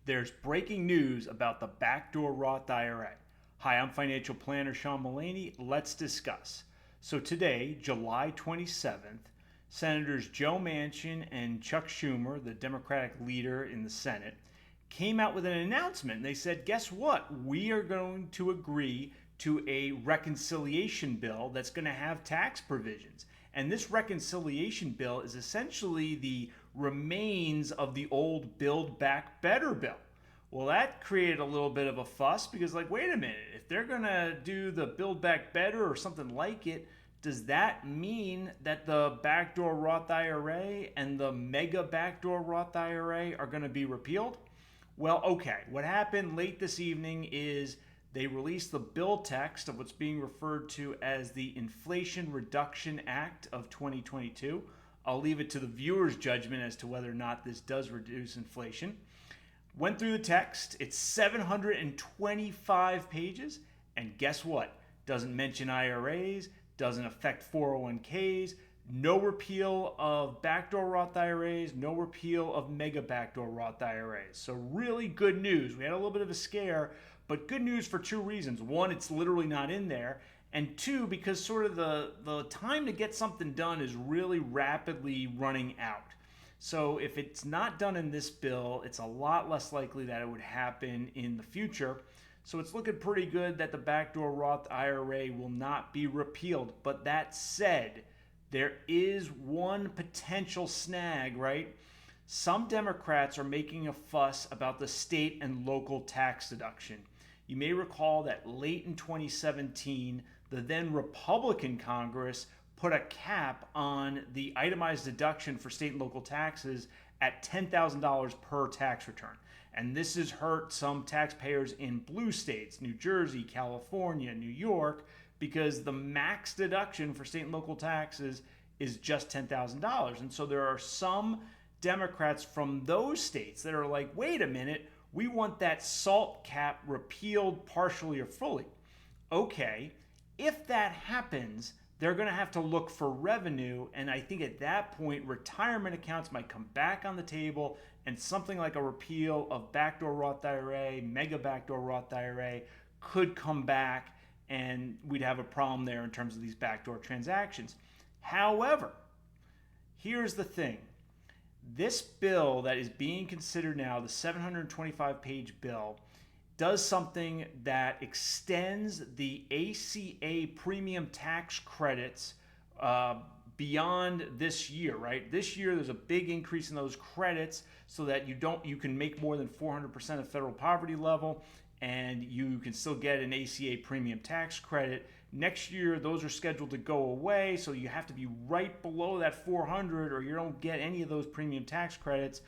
There's breaking news about the Backdoor Roth IRA. Hi, I'm financial planner Sean Mullaney. Let's discuss. So today, July 27th, Senators Joe Manchin and Chuck Schumer, the Democratic leader in the Senate, came out with an announcement. They said, guess what? We are going to agree to a reconciliation bill that's going to have tax provisions. And this reconciliation bill is essentially the remains of the old Build Back Better bill. Well, that created a little bit of a fuss because, wait a minute, if they're going to do the Build Back Better or something like it, does that mean that the Backdoor Roth IRA and the Mega Backdoor Roth IRA are going to be repealed? Well, okay, what happened late this evening is they released the bill text of what's being referred to as the Inflation Reduction Act of 2022. I'll leave it to the viewer's judgment as to whether or not this does reduce inflation. Went through the text. It's 725 pages. And guess what? Doesn't mention IRAs, doesn't affect 401ks, no repeal of backdoor Roth IRAs, no repeal of mega backdoor Roth IRAs. So really good news. We had a little bit of a scare, but good news for two reasons. One, it's literally not in there. And two, because sort of the time to get something done is really rapidly running out. So if it's not done in this bill, it's a lot less likely that it would happen in the future. So it's looking pretty good that the backdoor Roth IRA will not be repealed. But that said, there is one potential snag, right? Some Democrats are making a fuss about the state and local tax deduction. You may recall that late in 2017, the then Republican Congress put a cap on the itemized deduction for state and local taxes at $10,000 per tax return. And this has hurt some taxpayers in blue states, New Jersey, California, New York, because the max deduction for state and local taxes is just $10,000. And so there are some Democrats from those states that are like, wait a minute, we want that SALT cap repealed partially or fully. Okay, if that happens, they're going to have to look for revenue. And I think at that point, retirement accounts might come back on the table and something like a repeal of backdoor Roth IRA, mega backdoor Roth IRA could come back and we'd have a problem there in terms of these backdoor transactions. However, here's the thing. This bill that is being considered now, the 725-page bill, does something that extends the ACA Premium Tax Credits beyond this year, right? This year, there's a big increase in those credits so that you can make more than 400% of federal poverty level, and you can still get an ACA Premium Tax Credit. Next year, those are scheduled to go away, so you have to be right below that 400 or you don't get any of those premium tax credits.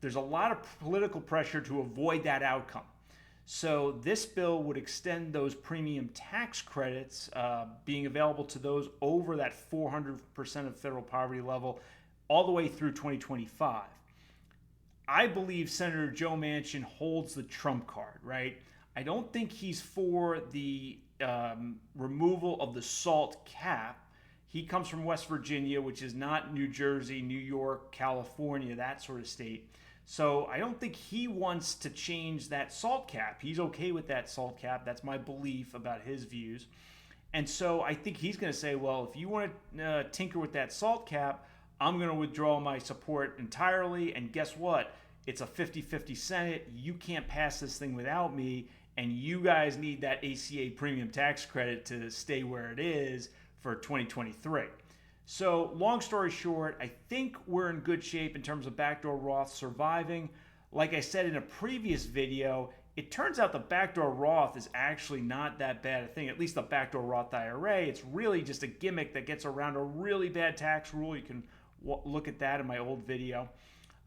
There's a lot of political pressure to avoid that outcome. So this bill would extend those premium tax credits being available to those over that 400% of federal poverty level all the way through 2025. I believe Senator Joe Manchin holds the trump card, right? I don't think he's for the removal of the SALT cap. He comes from West Virginia, which is not New Jersey, New York, California, that sort of state. So I don't think he wants to change that SALT cap. He's okay with that SALT cap. That's my belief about his views. And so I think he's going to say, well, if you want to tinker with that SALT cap, I'm going to withdraw my support entirely. And guess what? It's a 50-50 Senate. You can't pass this thing without me. And you guys need that ACA Premium Tax Credit to stay where it is for 2023. So long story short, I think we're in good shape in terms of backdoor Roth surviving. Like I said in a previous video, it turns out the backdoor Roth is actually not that bad a thing, at least the backdoor Roth IRA. It's really just a gimmick that gets around a really bad tax rule. You can look at that in my old video.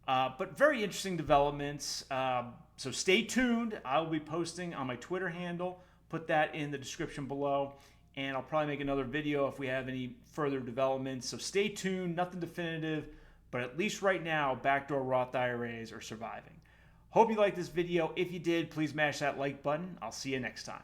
But very interesting developments. So stay tuned. I'll be posting on my Twitter handle. Put that in the description below. And I'll probably make another video if we have any further developments. So stay tuned. Nothing definitive. But at least right now, backdoor Roth IRAs are surviving. Hope you liked this video. If you did, please mash that like button. I'll see you next time.